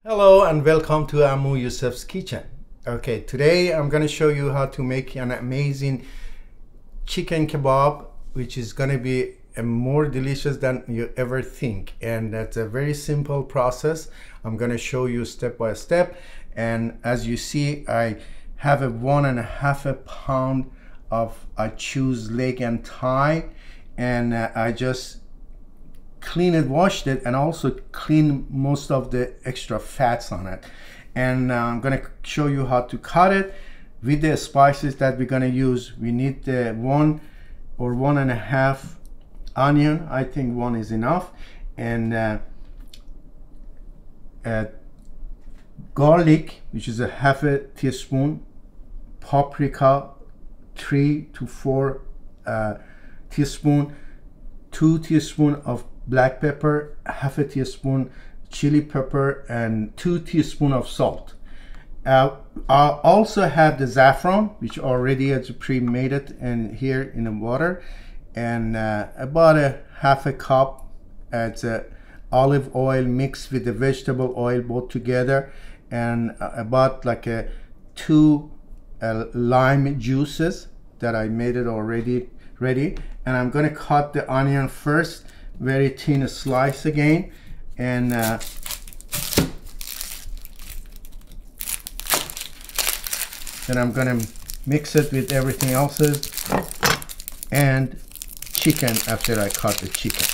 Hello and welcome to Yousef's kitchen. Okay, today I'm going to show you how to make an amazing chicken kebab, which is going to be more delicious than you ever think. And that's a very simple process. I'm going to show you step by step. And as you see, I have a 1.5 pound of I choose leg and thigh, and I just clean it, washed it, and also clean most of the extra fats on it. And I'm gonna show you how to cut it with the spices that we're gonna use. We need the 1 or 1.5 onion. I think 1 is enough, and garlic, which is a 1/2 teaspoon, paprika 3 to 4 teaspoon, 2 teaspoon of black pepper, 1/2 teaspoon chili pepper, and 2 teaspoon of salt. I also have the saffron, which already has pre-made it and here in the water, and about a 1/2 cup. It's olive oil mixed with the vegetable oil both together, and about like 2 lime juices that I made it already ready. And I'm gonna cut the onion first, very thin slice again, and then I'm gonna mix it with everything else's and chicken after I cut the chicken.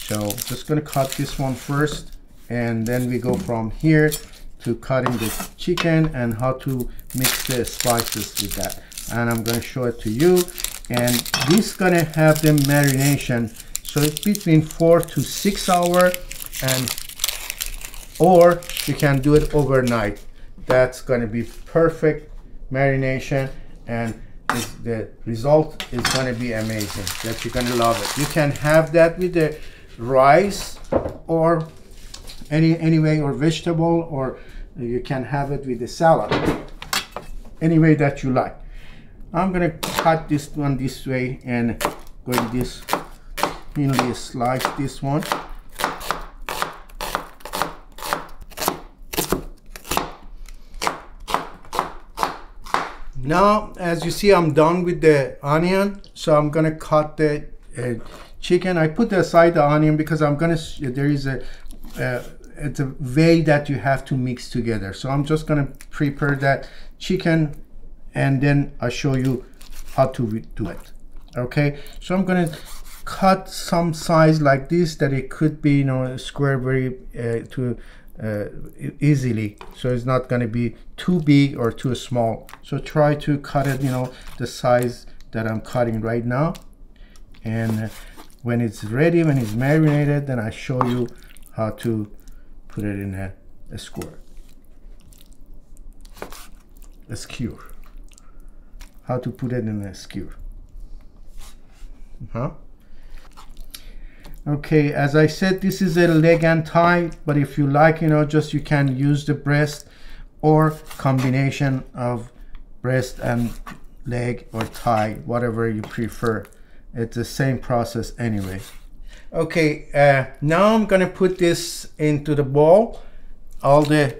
So just gonna cut this one first, and then we go from here to cutting the chicken and how to mix the spices with that. And I'm gonna show it to you. And this gonna have the marination, so it's between 4 to 6 hours, and or you can do it overnight. That's gonna be perfect marination, and the result is gonna be amazing. That you're gonna love it. You can have that with the rice or any way, or vegetable, or you can have it with the salad, any way that you like. I'm gonna cut this one this way and going this thinly slice this one. Now, as you see, I'm done with the onion, so I'm gonna cut the chicken. I put aside the onion because I'm gonna, there is it's a way that you have to mix together. So I'm just gonna prepare that chicken, and then I'll show you how to do it. Okay, so I'm gonna cut some size like this, that it could be, you know, square very easily, so it's not going to be too big or too small. So try to cut it, you know, the size that I'm cutting right now. And when it's ready, when it's marinated, then I show you how to put it in a skewer. A skewer. How to put it in a skewer. Okay, as I said, this is a leg and thigh, but if you like, you know, just you can use the breast or combination of breast and leg or thigh, whatever you prefer. It's the same process anyway. Okay, now I'm gonna put this into the bowl, all the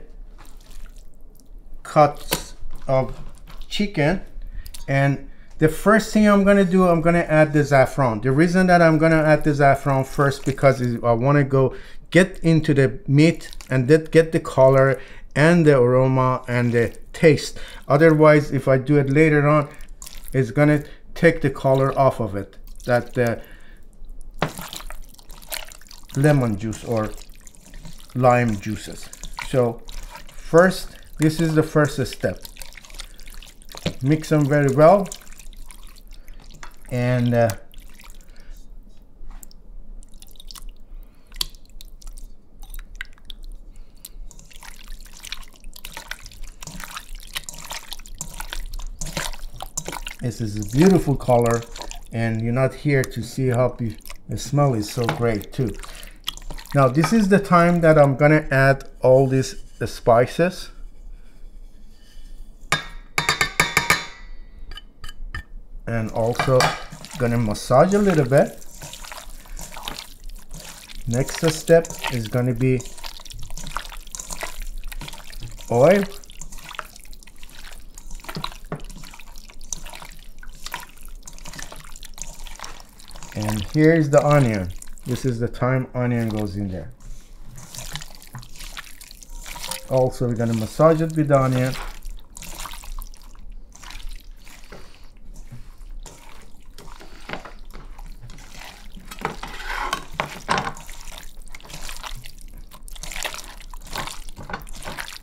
cuts of chicken. And the first thing I'm gonna do, I'm gonna add the saffron. The reason that I'm gonna add the saffron first, because I wanna go get into the meat and get the color and the aroma and the taste. Otherwise, if I do it later on, it's gonna take the color off of it. That the lemon juice or lime juices. So first, this is the first step. Mix them very well, and this is a beautiful color, and you're not here to see how the smell is so great too. Now this is the time that I'm gonna add all these spices. And also gonna massage a little bit. Next step is gonna be oil. And here's the onion. This is the time onion goes in there. Also, we're gonna massage it with the onion.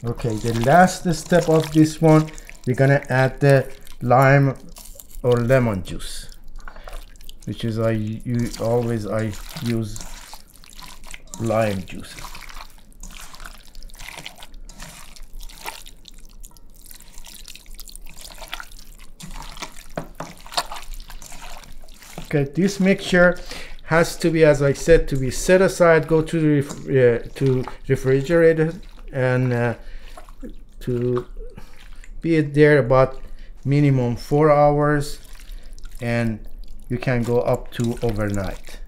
Okay, the last step of this one, we're gonna add the lime or lemon juice, which is I use lime juice. Okay, this mixture has to be, as I said, to be set aside, go to the refrigerator, and to be there about minimum 4 hours, and you can go up to overnight.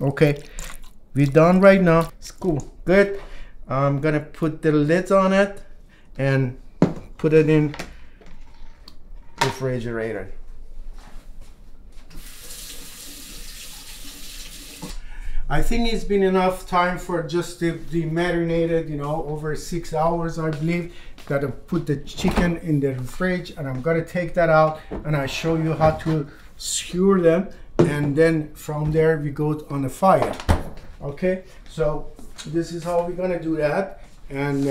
Okay, we're done right now. It's cool, good. I'm gonna put the lids on it and put it in refrigerator. I think it's been enough time for just the marinated, you know, over 6 hours, I believe. Gotta put the chicken in the fridge, and I'm gonna take that out and I show you how to skewer them, and then from there we go on the fire. Okay, so this is how we're gonna do that, and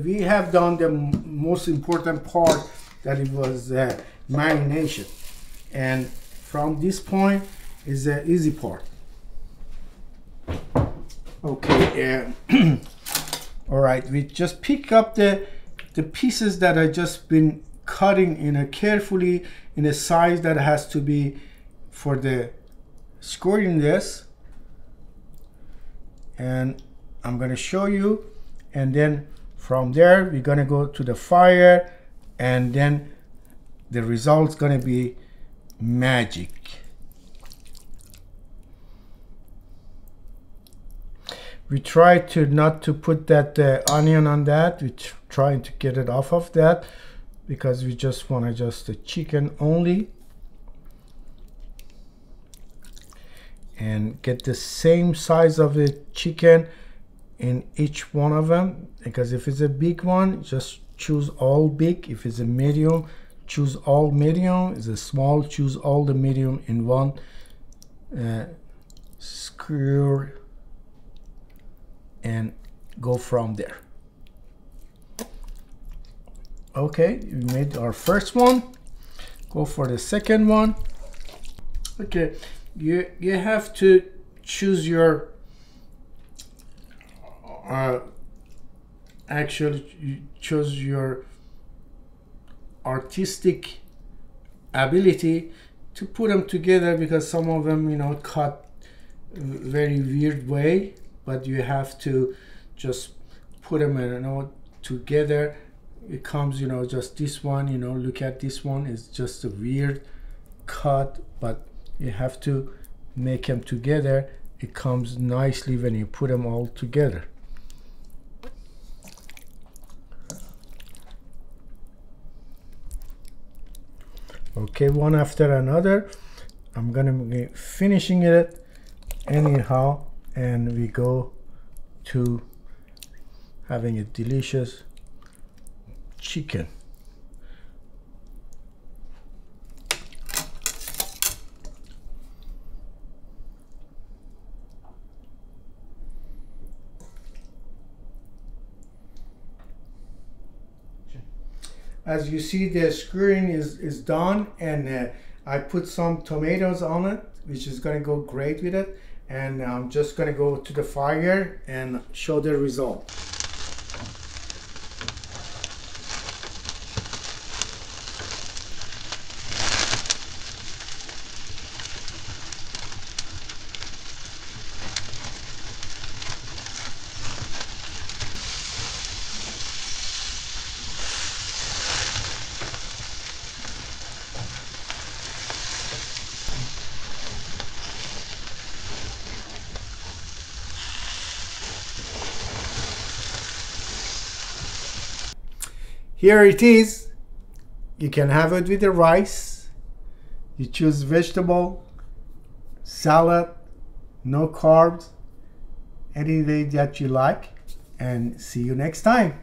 we have done the most important part, that it was marination, and from this point is the easy part. Okay, all right, we just pick up the pieces that I just been cutting in a carefully in a size that has to be for the skewering this, and I'm gonna show you, and then from there we're gonna go to the fire, and then the result's gonna be magic. We try to not to put that onion on that. We're trying to get it off of that, because we just want to just the chicken only, and get the same size of the chicken in each one of them. Because if it's a big one, just choose all big. If it's a medium, choose all medium. If it's a small, choose all the medium in one skewer, and go from there. Okay, we made our first one. Go for the second one. Okay, you have to choose your actually you choose your artistic ability to put them together, because some of them, you know, cut very weird way, but you have to just put them in, you know, together. It comes, you know, just this one, you know, look at this one, it's just a weird cut, but you have to make them together. It comes nicely when you put them all together. Okay, one after another. I'm gonna be finishing it anyhow, and we go to having a delicious chicken. As you see, the skewering is done, and I put some tomatoes on it, which is going to go great with it. And I'm just going to go to the fire and show the result. Here it is. You can have it with the rice. You choose vegetable, salad, no carbs, any way that you like. And see you next time.